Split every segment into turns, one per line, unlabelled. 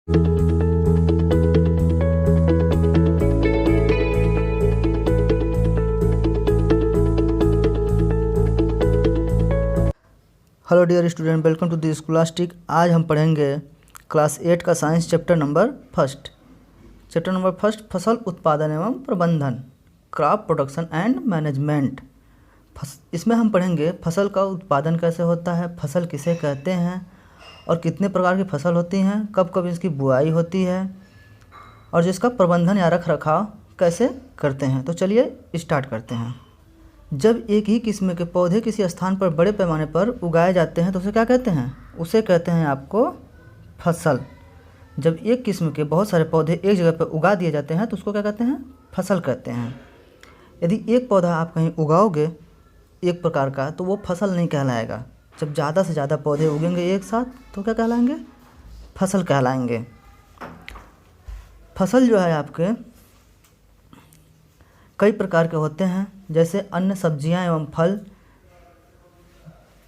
Hello dear student, welcome to the Scholastic. आज हम पढ़ेंगे क्लास 8 का साइंस चैप्टर नंबर फर्स्ट फसल उत्पादन एवं प्रबंधन, क्रॉप प्रोडक्शन एंड मैनेजमेंट। इसमें हम पढ़ेंगे फसल का उत्पादन कैसे होता है, फसल किसे कहते हैं और कितने प्रकार की फसल होती हैं, कब कब इसकी बुआई होती है और जिसका प्रबंधन या रख रखाव कैसे करते हैं। तो चलिए स्टार्ट करते हैं। जब एक ही किस्म के पौधे किसी स्थान पर बड़े पैमाने पर उगाए जाते हैं तो उसे क्या कहते हैं? उसे कहते हैं आपको फसल। जब एक किस्म के बहुत सारे पौधे एक जगह पर उगा दिए जाते हैं तो उसको क्या कहते हैं? फसल कहते हैं। यदि एक पौधा आप कहीं उगाओगे एक प्रकार का तो वो फसल नहीं कहलाएगा। जब ज़्यादा से ज़्यादा पौधे उगेंगे एक साथ तो क्या कहलाएंगे? फसल कहलाएंगे। फसल जो है आपके कई प्रकार के होते हैं, जैसे अन्न, सब्जियां एवं फल।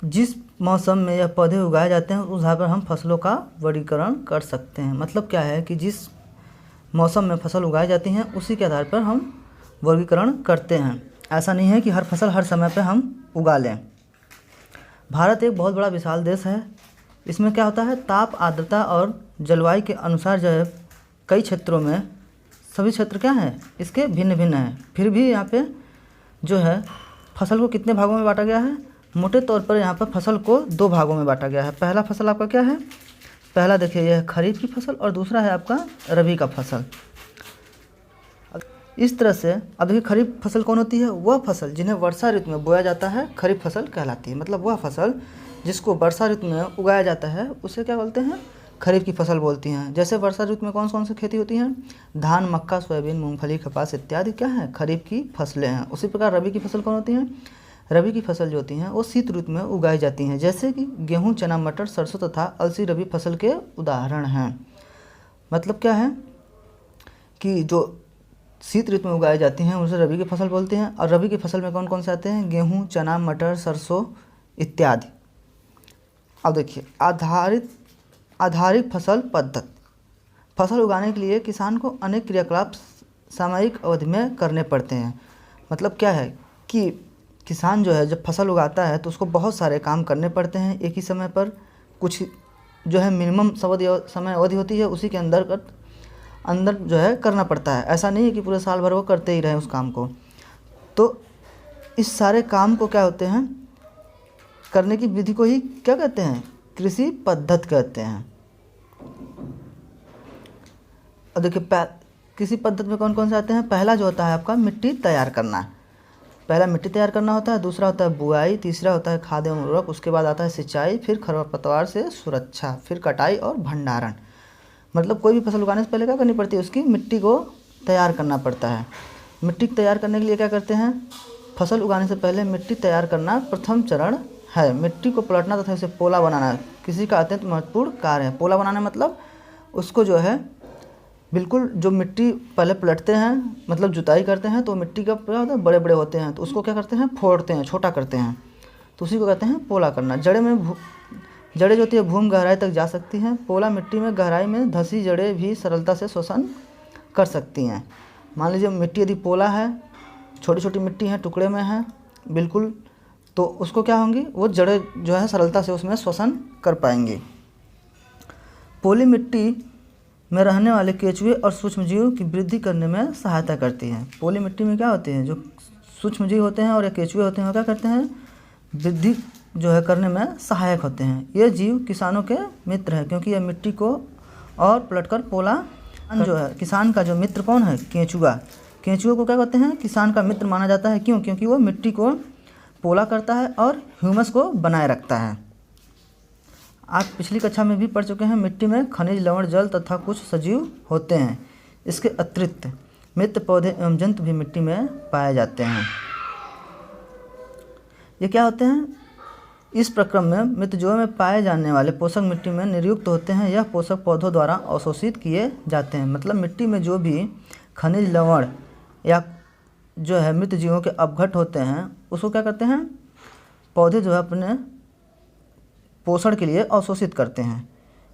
जिस मौसम में यह पौधे उगाए जाते हैं उस आधार पर हम फसलों का वर्गीकरण कर सकते हैं। मतलब क्या है कि जिस मौसम में फसल उगाई जाती हैं उसी के आधार पर हम वर्गीकरण करते हैं। ऐसा नहीं है कि हर फसल हर समय पर हम उगा लें। भारत एक बहुत बड़ा विशाल देश है। इसमें क्या होता है, ताप, आर्द्रता और जलवायु के अनुसार जो है कई क्षेत्रों में सभी क्षेत्र क्या हैं इसके भिन्न भिन्न हैं। फिर भी यहाँ पे जो है फसल को कितने भागों में बांटा गया है? मोटे तौर पर यहाँ पर फसल को दो भागों में बांटा गया है। पहला फसल आपका क्या है? पहला देखिए यह खरीफ की फसल और दूसरा है आपका रबी का फसल। इस तरह से अब देखिए खरीफ फसल कौन होती है? वह फसल जिन्हें वर्षा ऋतु में बोया जाता है खरीफ फसल कहलाती है। मतलब वह फसल जिसको वर्षा ऋतु में उगाया जाता है उसे क्या बोलते हैं? खरीफ की फसल बोलती हैं। जैसे वर्षा ऋतु में कौन कौन सी खेती होती हैं? धान, मक्का, सोयाबीन, मूंगफली, कपास इत्यादि क्या है? खरीफ की फसलें हैं। उसी प्रकार रबी की फसल कौन होती हैं? रबी की फसल जो होती हैं वो शीत ऋतु में उगाई जाती हैं। जैसे कि गेहूं, चना, मटर, सरसों तथा अलसी रबी फसल के उदाहरण हैं। मतलब क्या है कि जो शीत ऋतु में उगाई जाती हैं उसे रबी की फसल बोलते हैं। और रबी की फसल में कौन कौन से आते हैं? गेहूँ, चना, मटर, सरसों इत्यादि। अब देखिए आधारित फसल पद्धति। फसल उगाने के लिए किसान को अनेक क्रियाकलाप सामयिक अवधि में करने पड़ते हैं। मतलब क्या है कि किसान जो है जब फसल उगाता है तो उसको बहुत सारे काम करने पड़ते हैं एक ही समय पर। कुछ जो है मिनिमम समय अवधि होती है उसी के अंदर जो है करना पड़ता है। ऐसा नहीं है कि पूरे साल भर वो करते ही रहें उस काम को। तो इस सारे काम को क्या होते हैं करने की विधि को ही क्या कहते हैं? कृषि पद्धति कहते हैं। और देखिए कृषि पद्धति में कौन कौन से आते हैं? पहला जो होता है आपका मिट्टी तैयार करना। पहला मिट्टी तैयार करना होता है, दूसरा होता है बुआई, तीसरा होता है खाद एवं उर्वरक, उसके बाद आता है सिंचाई, फिर खरपतवार से सुरक्षा, फिर कटाई और भंडारण। मतलब कोई भी फसल उगाने से पहले क्या करनी पड़ती है? उसकी मिट्टी को तैयार करना पड़ता है। मिट्टी तैयार करने के लिए क्या करते हैं? फसल उगाने से पहले मिट्टी तैयार करना प्रथम चरण है। मिट्टी को पलटना तथा उसे पोला बनाना किसी का अत्यंत महत्वपूर्ण कार्य है। पोला बनाना मतलब उसको जो है बिल्कुल जो मिट्टी पहले पलटते हैं मतलब जुताई करते हैं तो मिट्टी का क्या होता है? बड़े बड़े होते हैं तो उसको क्या करते हैं? फोड़ते हैं, छोटा करते हैं, तो उसी को कहते हैं पोला करना। जड़ें जो होती है भूमि गहराई तक जा सकती हैं। पोला मिट्टी में गहराई में धंसी जड़ें भी सरलता से शोषण कर सकती हैं। मान लीजिए मिट्टी यदि पोला है, छोटी छोटी मिट्टी है, टुकड़े में है बिल्कुल, तो उसको क्या होंगी? वो जड़ें जो है सरलता से उसमें शोषण कर पाएंगी। पोली मिट्टी में रहने वाले केंचुए और सूक्ष्मजीव की वृद्धि करने में सहायता करती है। पोली मिट्टी में क्या होते हैं? जो सूक्ष्मजीव होते हैं और या केंचुए होते हैं वो क्या करते हैं? वृद्धि जो है करने में सहायक होते हैं। ये जीव किसानों के मित्र हैं क्योंकि यह मिट्टी को और पलटकर पोला जो है किसान का जो मित्र कौन है? केंचुआ। केंचुए को क्या कहते हैं? किसान का मित्र माना जाता है। क्यों? क्योंकि वो मिट्टी को पोला करता है और ह्यूमस को बनाए रखता है। आप पिछली कक्षा में भी पढ़ चुके हैं मिट्टी में खनिज, लवण, जल तथा कुछ सजीव होते हैं। इसके अतिरिक्त मित्र पौधे एवं जंतु भी मिट्टी में पाए जाते हैं। ये क्या होते हैं? इस प्रक्रम में मित्रजीवों में पाए जाने वाले पोषक मिट्टी में नियुक्त होते हैं। यह पोषक पौधों द्वारा अवशोषित किए जाते हैं। मतलब मिट्टी में जो भी खनिज, लवण या जो है मृत जीवों के अपघट होते हैं उसको क्या करते हैं? पौधे जो है अपने पोषण के लिए अवशोषित करते हैं।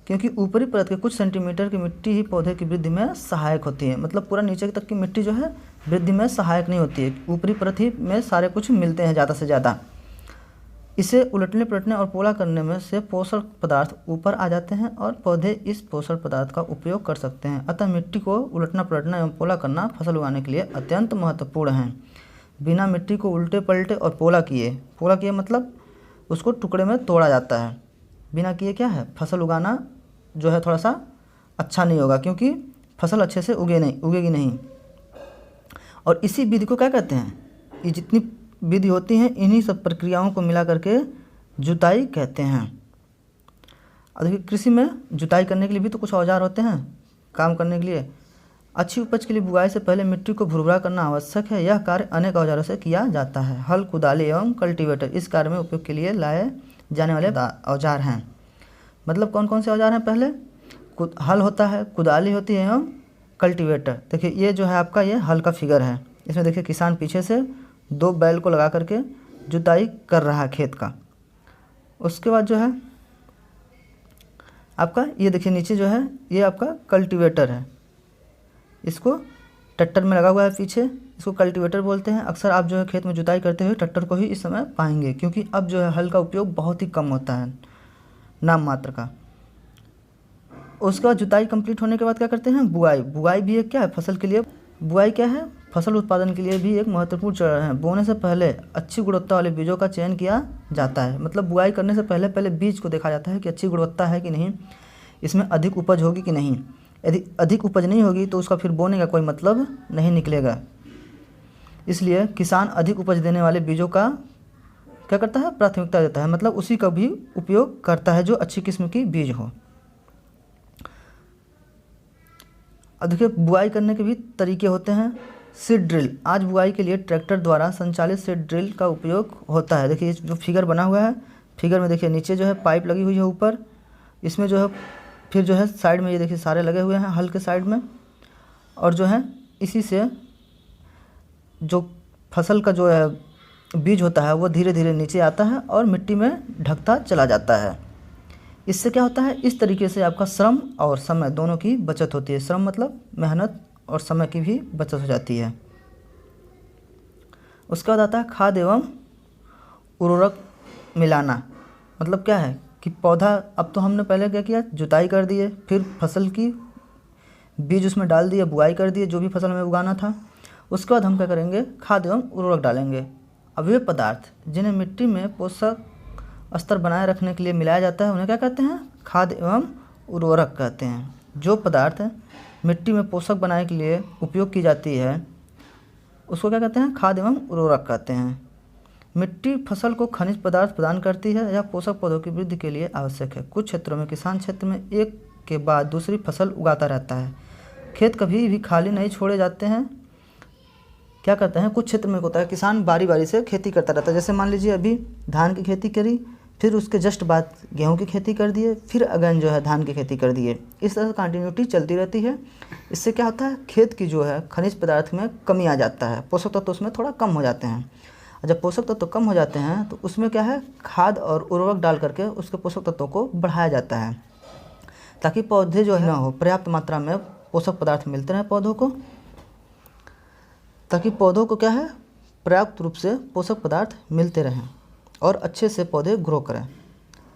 क्योंकि ऊपरी परत के कुछ सेंटीमीटर की मिट्टी ही पौधे की वृद्धि में सहायक होती है। मतलब पूरा नीचे तक की मिट्टी जो है वृद्धि में सहायक नहीं होती है, ऊपरी परत ही में सारे कुछ मिलते हैं ज़्यादा से ज़्यादा। इसे उलटने पलटने और पोला करने में से पोषक पदार्थ ऊपर आ जाते हैं और पौधे इस पोषक पदार्थ का उपयोग कर सकते हैं। अतः मिट्टी को उलटना पलटना एवं पोला करना फसल उगाने के लिए अत्यंत महत्वपूर्ण है। बिना मिट्टी को उल्टे पलटे और पोला किए मतलब उसको टुकड़े में तोड़ा जाता है। बिना किए क्या है, फसल उगाना जो है थोड़ा सा अच्छा नहीं होगा, क्योंकि फसल अच्छे से उगेगी नहीं। और इसी विधि को क्या कहते हैं, ये जितनी विधि होती हैं इन्हीं सब प्रक्रियाओं को मिला करके जुताई कहते हैं। और देखिए कृषि में जुताई करने के लिए भी तो कुछ औजार होते हैं काम करने के लिए। अच्छी उपज के लिए बुआई से पहले मिट्टी को भुरभुरा करना आवश्यक है। यह कार्य अनेक औजारों से किया जाता है। हल, कुदाली एवं कल्टीवेटर इस कार्य में उपयोग के लिए लाए जाने वाले औजार हैं। मतलब कौन कौन से औजार हैं, पहले हल होता है, कुदाली होती है एवं कल्टीवेटर। देखिए ये जो है आपका ये हल का फिगर है, इसमें देखिए किसान पीछे से 2 बैल को लगा करके जुताई कर रहा है खेत का। उसके बाद जो है आपका ये देखिए नीचे जो है ये आपका कल्टीवेटर है, इसको ट्रैक्टर में लगा हुआ है पीछे, इसको कल्टीवेटर बोलते हैं। अक्सर आप जो है खेत में जुताई करते हुए ट्रैक्टर को ही इस समय पाएंगे, क्योंकि अब जो है हल का उपयोग बहुत ही कम होता है, नाम मात्र का। उसके बाद जुताई कंप्लीट होने के बाद क्या करते हैं, बुआई भी एक क्या है फसल के लिए, बुआई क्या है फसल उत्पादन के लिए भी एक महत्वपूर्ण चरण है। बोने से पहले अच्छी गुणवत्ता वाले बीजों का चयन किया जाता है। मतलब बुआई करने से पहले बीज को देखा जाता है कि अच्छी गुणवत्ता है कि नहीं, इसमें अधिक उपज होगी कि नहीं। यदि अधिक उपज नहीं होगी तो उसका फिर बोने का कोई मतलब नहीं निकलेगा। इसलिए किसान अधिक उपज देने वाले बीजों का क्या करता है, प्राथमिकता देता है। मतलब उसी का भी उपयोग करता है जो अच्छी किस्म की बीज हो। अब देखिए बुआई करने के भी तरीके होते हैं। सीड ड्रिल, आज बुआई के लिए ट्रैक्टर द्वारा संचालित सीड ड्रिल का उपयोग होता है। देखिए जो फिगर बना हुआ है, फिगर में देखिए नीचे जो है पाइप लगी हुई है ऊपर, इसमें जो है फिर जो है साइड में ये देखिए सारे लगे हुए हैं हल के साइड में, और जो है इसी से जो फसल का जो है बीज होता है वो धीरे धीरे नीचे आता है और मिट्टी में ढकता चला जाता है। इससे क्या होता है, इस तरीके से आपका श्रम और समय दोनों की बचत होती है। श्रम मतलब मेहनत और समय की भी बचत हो जाती है। उसके बाद आता है खाद एवं उर्वरक मिलाना। मतलब क्या है कि पौधा, अब तो हमने पहले क्या किया, जुताई कर दिए, फिर फसल की बीज उसमें डाल दिए, बुआई कर दिए जो भी फसल हमें उगाना था। उसके बाद हम क्या करेंगे, खाद एवं उर्वरक डालेंगे। अब वे पदार्थ जिन्हें मिट्टी में पोषक स्तर बनाए रखने के लिए मिलाया जाता है उन्हें क्या कहते हैं, खाद एवं उर्वरक कहते हैं। जो पदार्थ मिट्टी में पोषक बनाने के लिए उपयोग की जाती है उसको क्या कहते हैं, खाद एवं उर्वरक कहते हैं। मिट्टी फसल को खनिज पदार्थ प्रदान करती है। यह पोषक पौधों की वृद्धि के लिए आवश्यक है। कुछ क्षेत्रों में किसान क्षेत्र में एक के बाद दूसरी फसल उगाता रहता है। खेत कभी भी खाली नहीं छोड़े जाते हैं। क्या करते हैं, कुछ क्षेत्र में होता है किसान बारी बारी से खेती करता रहता है। जैसे मान लीजिए अभी धान की खेती करी, फिर उसके जस्ट बाद गेहूं की खेती कर दिए, फिर अगेन जो है धान की खेती कर दिए। इस तरह से कंटिन्यूटी चलती रहती है। इससे क्या होता है, खेत की जो है खनिज पदार्थ में कमी आ जाता है, पोषक तत्व उसमें थोड़ा कम हो जाते हैं। और जब पोषक तत्व कम हो जाते हैं तो उसमें क्या है, खाद और उर्वरक डाल करके उसके पोषक तत्वों को बढ़ाया जाता है, ताकि पौधे जो है ना हो पर्याप्त मात्रा में पोषक पदार्थ मिलते रहें पौधों को, ताकि पौधों को क्या है पर्याप्त रूप से पोषक पदार्थ मिलते रहें और अच्छे से पौधे ग्रो करें।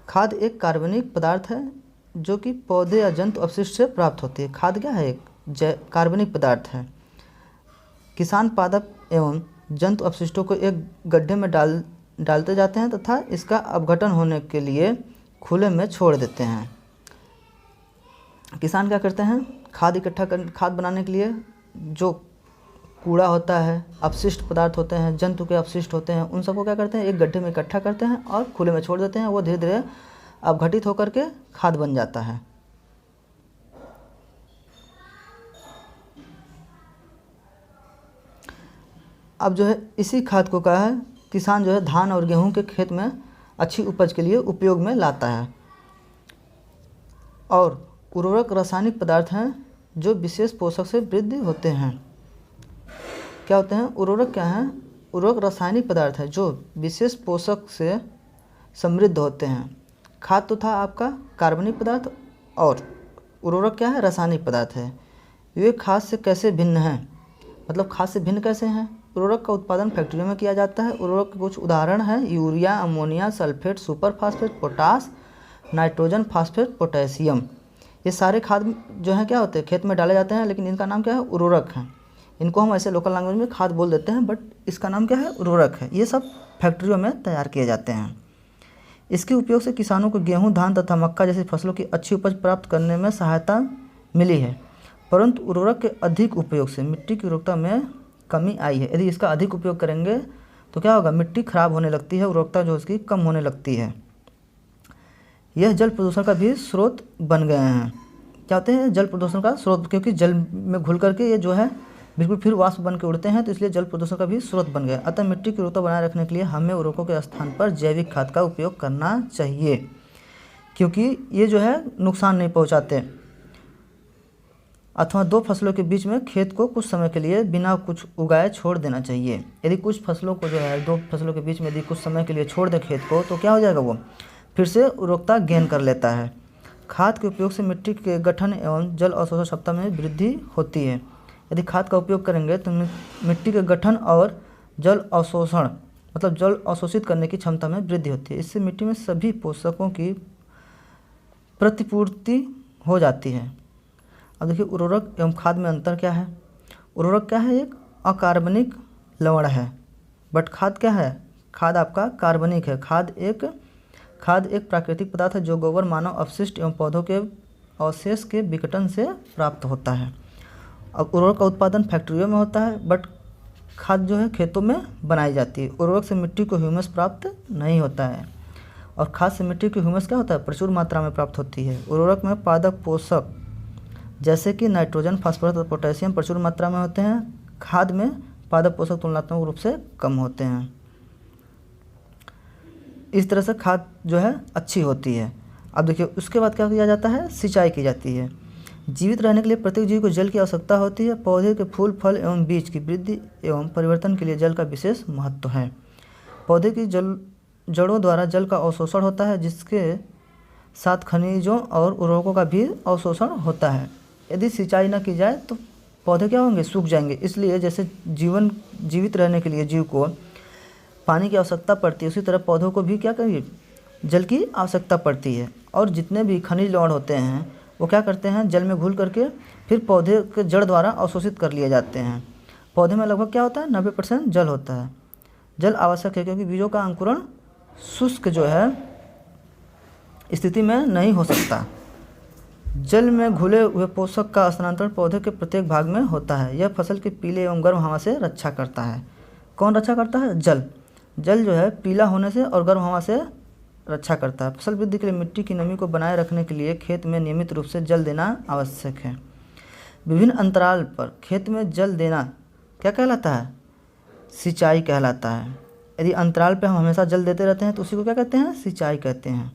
खाद एक कार्बनिक पदार्थ है जो कि पौधे या जंतु अपशिष्ट से प्राप्त होती है। खाद क्या है, एक कार्बनिक पदार्थ है। किसान पादप एवं जंतु अपशिष्टों को एक गड्ढे में डालते जाते हैं तथा इसका अपघटन होने के लिए खुले में छोड़ देते हैं। किसान क्या करते हैं, खाद बनाने के लिए जो कूड़ा होता है, अपशिष्ट पदार्थ होते हैं, जंतु के अपशिष्ट होते हैं, उन सबको क्या करते हैं एक गड्ढे में इकट्ठा करते हैं और खुले में छोड़ देते हैं। वो धीरे धीरे अपघटित होकर के खाद बन जाता है। अब जो है इसी खाद को क्या है किसान जो है धान और गेहूं के खेत में अच्छी उपज के लिए उपयोग में लाता है। और उर्वरक रासायनिक पदार्थ हैं जो विशेष पोषक से वृद्धि होते हैं। क्या होते हैं, उर्वरक क्या हैं, उर्वरक रासायनिक पदार्थ है जो विशेष पोषक से समृद्ध होते हैं। खाद तो था आपका कार्बनिक पदार्थ और उर्वरक क्या है, रासायनिक पदार्थ है। वे खाद से कैसे भिन्न हैं, मतलब खाद से भिन्न कैसे हैं। उर्वरक का उत्पादन फैक्ट्रियों में किया जाता है। उर्वरक के कुछ उदाहरण हैं urea, ammonia, sulphate, super phosphate, potash, nitrogen, phosphate, potassium. ये सारे खाद जो हैं क्या होते हैं, खेत में डाले जाते हैं, लेकिन इनका नाम क्या है, उर्वरक है। इनको हम ऐसे लोकल लैंग्वेज में खाद बोल देते हैं, बट इसका नाम क्या है, उर्वरक है। ये सब फैक्ट्रियों में तैयार किए जाते हैं। इसके उपयोग से किसानों को गेहूं, धान तथा मक्का जैसी फसलों की अच्छी उपज प्राप्त करने में सहायता मिली है, परंतु उर्वरक के अधिक उपयोग से मिट्टी की उर्वरकता में कमी आई है। यदि इसका अधिक उपयोग करेंगे तो क्या होगा, मिट्टी खराब होने लगती है, उर्वरकता जो उसकी कम होने लगती है। यह जल प्रदूषण का भी स्रोत बन गए हैं। क्या होते हैं, जल प्रदूषण का स्रोत, क्योंकि जल में घुल करके ये जो है बिल्कुल फिर वाष्प बन के उड़ते हैं, तो इसलिए जल प्रदूषण का भी स्रोत बन गया। अतः मिट्टी की उर्वरकता बनाए रखने के लिए हमें उर्वरकों के स्थान पर जैविक खाद का उपयोग करना चाहिए, क्योंकि ये जो है नुकसान नहीं पहुंचाते। अथवा दो फसलों के बीच में खेत को कुछ समय के लिए बिना कुछ उगाए छोड़ देना चाहिए। यदि कुछ फसलों को जो है, दो फसलों के बीच में यदि कुछ समय के लिए छोड़ दे खेत को, तो क्या हो जाएगा, वो फिर से उर्वरकता गेन कर लेता है। खाद के उपयोग से मिट्टी के गठन एवं जल अवशोषण क्षमता में वृद्धि होती है। यदि खाद का उपयोग करेंगे तो मिट्टी के गठन और जल अवशोषण, मतलब जल अवशोषित करने की क्षमता में वृद्धि होती है। इससे मिट्टी में सभी पोषकों की प्रतिपूर्ति हो जाती है। अब देखिए उर्वरक एवं खाद में अंतर क्या है। उर्वरक क्या है, एक अकार्बनिक लवण है, बट खाद क्या है, खाद आपका कार्बनिक है। खाद एक प्राकृतिक पदार्थ है जो गोबर, मानव अपशिष्ट एवं पौधों के अवशेष के विघटन से प्राप्त होता है। अब उर्वरक का उत्पादन फैक्ट्रियों में होता है, बट खाद जो है खेतों में बनाई जाती है। उर्वरक से मिट्टी को ह्यूमस प्राप्त नहीं होता है, और खाद से मिट्टी को ह्यूमस क्या होता है, प्रचुर मात्रा में प्राप्त होती है। उर्वरक में पादप पोषक जैसे कि नाइट्रोजन, फास्फोरस और पोटेशियम प्रचुर मात्रा में होते हैं। खाद में पादप पोषक तुलनात्मक रूप से कम होते हैं। इस तरह से खाद जो है अच्छी होती है। अब देखिए उसके बाद क्या किया जाता है, सिंचाई की जाती है। जीवित रहने के लिए प्रत्येक जीव को जल की आवश्यकता होती है। पौधे के फूल, फल एवं बीज की वृद्धि एवं परिवर्तन के लिए जल का विशेष महत्व है। पौधे की जड़ों द्वारा जल का अवशोषण होता है, जिसके साथ खनिजों और उर्वरकों का भी अवशोषण होता है। यदि सिंचाई न की जाए तो पौधे क्या होंगे, सूख जाएंगे। इसलिए जैसे जीवित रहने के लिए जीव को पानी की आवश्यकता पड़ती है, उसी तरह पौधों को भी क्या करिए, जल की आवश्यकता पड़ती है। और जितने भी खनिज लवण होते हैं वो क्या करते हैं, जल में घुल करके फिर पौधे के जड़ द्वारा अवशोषित कर लिए जाते हैं। पौधे में लगभग क्या होता है, 90% जल होता है। जल आवश्यक है क्योंकि बीजों का अंकुरण शुष्क जो है स्थिति में नहीं हो सकता। जल में घुले हुए पोषक का स्थानांतरण पौधे के प्रत्येक भाग में होता है। यह फसल के पीले एवं गर्म हवा से रक्षा करता है। कौन रक्षा करता है, जल जो है पीला होने से और गर्म हवा से रक्षा करता है। फसल वृद्धि के लिए मिट्टी की नमी को बनाए रखने के लिए खेत में नियमित रूप से जल देना आवश्यक है। विभिन्न अंतराल पर खेत में जल देना क्या कहलाता है, सिंचाई कहलाता है। यदि अंतराल पर हम हमेशा जल देते रहते हैं तो उसी को क्या कहते हैं, सिंचाई कहते हैं।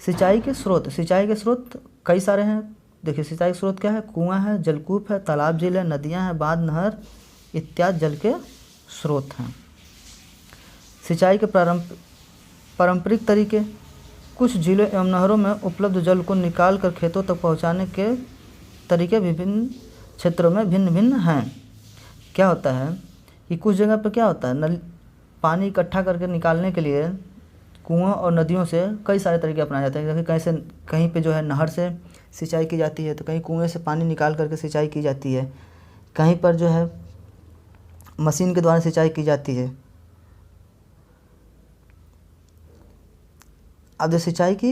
सिंचाई के स्रोत कई सारे हैं। देखिए सिंचाई के स्रोत क्या है, कुआं है, जलकूप है, तालाब, झील है, नदियां हैं, बांध, नहर इत्यादि जल के स्रोत हैं। सिंचाई के पारंपरिक तरीके, कुछ झीलों एवं नहरों में उपलब्ध जल को निकाल कर खेतों तक पहुंचाने के तरीके विभिन्न क्षेत्रों में भिन्न भिन्न हैं। क्या होता है कि कुछ जगह पर क्या होता है, पानी इकट्ठा करके निकालने के लिए कुआं और नदियों से कई सारे तरीके अपनाए जाते हैं। जैसे कहीं पे जो है नहर से सिंचाई की जाती है, तो कहीं कुएं से पानी निकाल करके सिंचाई की जाती है, कहीं पर जो है मशीन के द्वारा सिंचाई की जाती है। अब सिंचाई की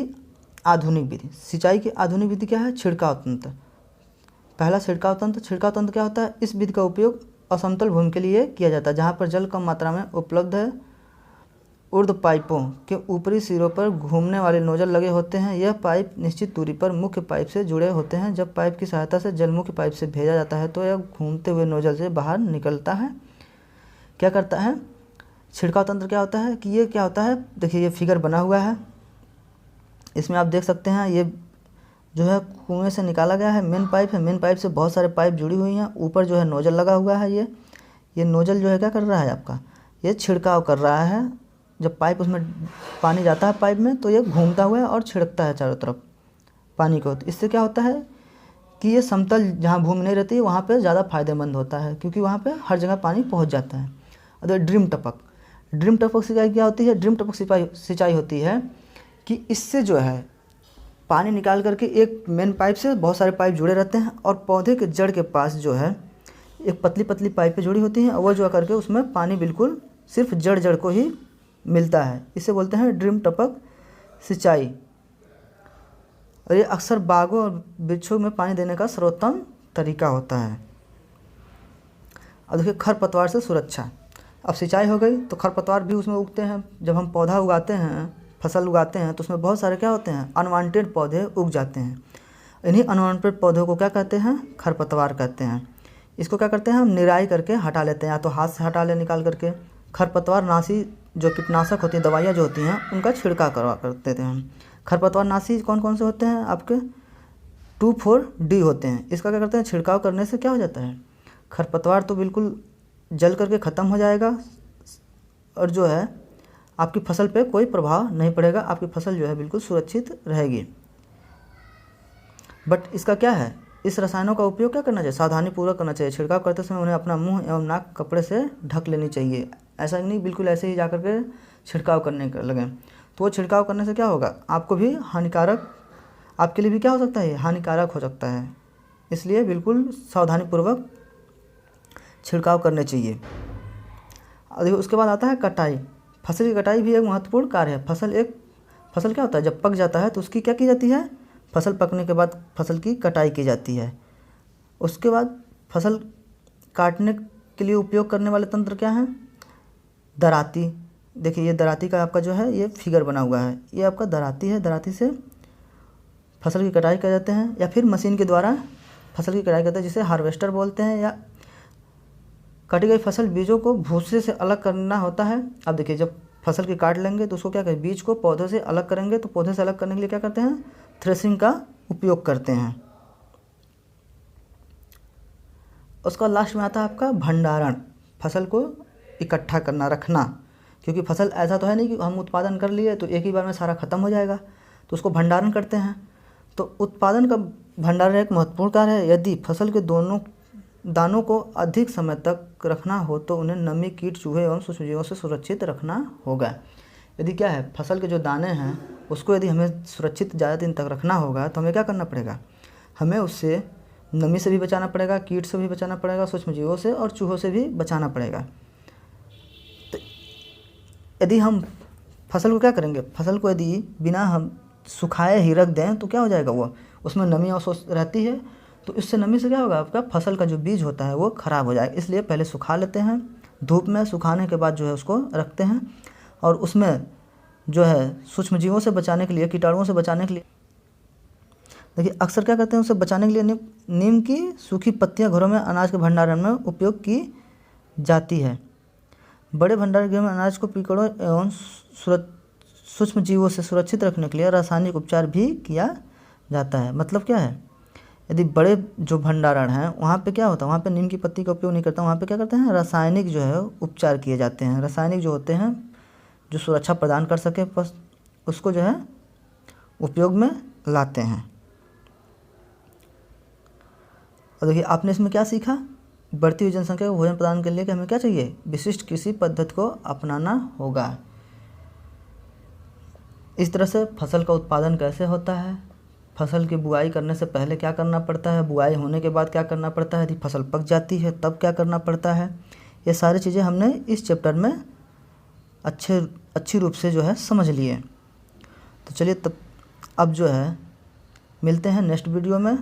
आधुनिक विधि क्या है, छिड़काव तंत्र। पहला छिड़काव तंत्र क्या होता है, इस विधि का उपयोग असमतल भूमि के लिए किया जाता है, जहाँ पर जल कम मात्रा में उपलब्ध है। ऊर्ध्व पाइपों के ऊपरी सिरों पर घूमने वाले नोजल लगे होते हैं। यह पाइप निश्चित दूरी पर मुख्य पाइप से जुड़े होते हैं। जब पाइप की सहायता से जल मुख्य पाइप से भेजा जाता है तो यह घूमते हुए नोजल से बाहर निकलता है। क्या करता है, छिड़काव तंत्र क्या होता है कि ये क्या होता है, देखिए ये फिगर बना हुआ है, इसमें आप देख सकते हैं ये जो है कुएं से निकाला गया है, मेन पाइप से बहुत सारे पाइप जुड़ी हुई हैं। ऊपर जो है नोजल लगा हुआ है, ये नोजल जो है क्या कर रहा है आपका, ये छिड़काव कर रहा है। जब पाइप उसमें पानी जाता है पाइप में तो ये घूमता हुआ है और छिड़कता है चारों तरफ। पानी को। तो इससे क्या होता है कि ये समतल जहाँ भूमि नहीं रहती है वहाँ पे ज़्यादा फायदेमंद होता है, क्योंकि वहाँ पे हर जगह पानी पहुँच जाता है। अगर ड्रिम टपक सिंचाई क्या होती है? ड्रिम टपक सिंचाई होती है कि इससे जो है पानी निकाल करके एक मेन पाइप से बहुत सारे पाइप जुड़े रहते हैं और पौधे के जड़ के पास जो है एक पतली पतली पाइपें जुड़ी होती हैं और वो जो करके उसमें पानी बिल्कुल सिर्फ जड़ को ही मिलता है। इसे बोलते हैं ड्रिम टपक सिंचाई। और ये अक्सर बागों और वृक्षों में पानी देने का सर्वोत्तम तरीका होता है। अब देखिए खरपतवार से सुरक्षा। अब सिंचाई हो गई तो खरपतवार भी उसमें उगते हैं। जब हम पौधा उगाते हैं, फसल उगाते हैं, तो उसमें बहुत सारे क्या होते हैं? अनवांटेड पौधे उग जाते हैं। इन्हीं अनवांटेड पौधों को क्या कहते हैं? खरपतवार कहते हैं। इसको क्या करते हैं? हम निराई करके हटा लेते हैं, या तो हाथ से हटा ले निकाल करके। खरपतवार नाशी जो कीटनाशक होती हैं, दवाइयाँ जो होती हैं, उनका छिड़काव करते थे हम। खरपतवार नाशी कौन कौन से होते हैं? आपके 2,4-D होते हैं। इसका क्या करते हैं? छिड़काव करने से क्या हो जाता है? खरपतवार तो बिल्कुल जल करके ख़त्म हो जाएगा और जो है आपकी फसल पे कोई प्रभाव नहीं पड़ेगा। आपकी फसल जो है बिल्कुल सुरक्षित रहेगी। बट इसका क्या है? इस रसायनों का उपयोग क्या करना चाहिए? सावधानीपूर्वक करना चाहिए। छिड़काव करते समय उन्हें अपना मुंह एवं नाक कपड़े से ढक लेनी चाहिए। ऐसा नहीं बिल्कुल ऐसे ही जा कर के छिड़काव करने लगे, तो वो छिड़काव करने से क्या होगा? आपको भी हानिकारक, आपके लिए भी क्या हो सकता है? हानिकारक हो सकता है। इसलिए बिल्कुल सावधानीपूर्वक छिड़काव करने चाहिए। और उसके बाद आता है कटाई। फसल की कटाई भी एक महत्वपूर्ण कार्य है। फसल क्या होता है? जब पक जाता है तो उसकी क्या की जाती है? फसल पकने के बाद फसल की कटाई की जाती है। उसके बाद फसल काटने के लिए उपयोग करने वाले तंत्र क्या हैं? दराती। देखिए ये दराती का आपका जो है ये फिगर बना हुआ है, ये आपका दराती है। दराती से फसल की कटाई कर जाते हैं, या फिर मशीन के द्वारा फसल की कटाई करते हैं, जिसे हार्वेस्टर बोलते हैं। या कटी गई फसल बीजों को भूसे से अलग करना होता है। अब देखिए जब फसल की काट लेंगे तो उसको क्या करें? बीज को पौधे से अलग करेंगे। तो पौधे से अलग करने के लिए क्या करते हैं? थ्रेसिंग का उपयोग करते हैं। उसका लास्ट में आता है आपका भंडारण। फसल को इकट्ठा करना, रखना, क्योंकि फसल ऐसा तो है नहीं कि हम उत्पादन कर लिए तो एक ही बार में सारा ख़त्म हो जाएगा, तो उसको भंडारण करते हैं। तो उत्पादन का भंडारण एक महत्वपूर्ण कार्य है। यदि फसल के दोनों दानों को अधिक समय तक रखना हो तो उन्हें नमी, कीट, चूहे एवं सूक्ष्मजीवों से सुरक्षित रखना होगा। यदि क्या है, फसल के जो दाने हैं उसको यदि हमें सुरक्षित ज़्यादा दिन तक रखना होगा तो हमें क्या करना पड़ेगा? हमें उससे नमी से भी बचाना पड़ेगा, कीट से भी बचाना पड़ेगा, सूक्ष्मजीवों से और चूहों से भी बचाना पड़ेगा। तो यदि हम फसल को क्या करेंगे? फसल को यदि बिना हम सुखाए ही रख दें तो क्या हो जाएगा? वो उसमें नमी और रहती है, तो इससे नमी से क्या होगा? आपका फसल का जो बीज होता है वो ख़राब हो जाएगा। इसलिए पहले सुखा लेते हैं धूप में, सुखाने के बाद जो है उसको रखते हैं और उसमें जो है सूक्ष्मजीवों से बचाने के लिए, कीटाणुओं से बचाने के लिए देखिए अक्सर क्या करते हैं, उसे बचाने के लिए नीम की सूखी पत्तियां घरों में अनाज के भंडारण में उपयोग की जाती है। बड़े भंडार गृह में अनाज को कीड़ों एवं सूक्ष्मजीवों से सुरक्षित रखने के लिए रासायनिक उपचार भी किया जाता है। मतलब क्या है? यदि बड़े जो भंडारण हैं वहाँ पे क्या होता है? वहाँ पे नीम की पत्ती का उपयोग नहीं करता, वहाँ पे क्या करते हैं? रासायनिक जो है उपचार किए जाते हैं। रासायनिक जो होते हैं जो सुरक्षा प्रदान कर सके, बस उसको जो है उपयोग में लाते हैं। और देखिए आपने इसमें क्या सीखा? बढ़ती हुई जनसंख्या को भोजन प्रदान करने के लिए हमें क्या चाहिए? विशिष्ट कृषि पद्धति को अपनाना होगा। इस तरह से फसल का उत्पादन कैसे होता है, फसल की बुआई करने से पहले क्या करना पड़ता है, बुआई होने के बाद क्या करना पड़ता है, यदि फसल पक जाती है तब क्या करना पड़ता है, ये सारी चीज़ें हमने इस चैप्टर में अच्छी रूप से जो है समझ लिए। तो चलिए तब अब जो है मिलते हैं नेक्स्ट वीडियो में।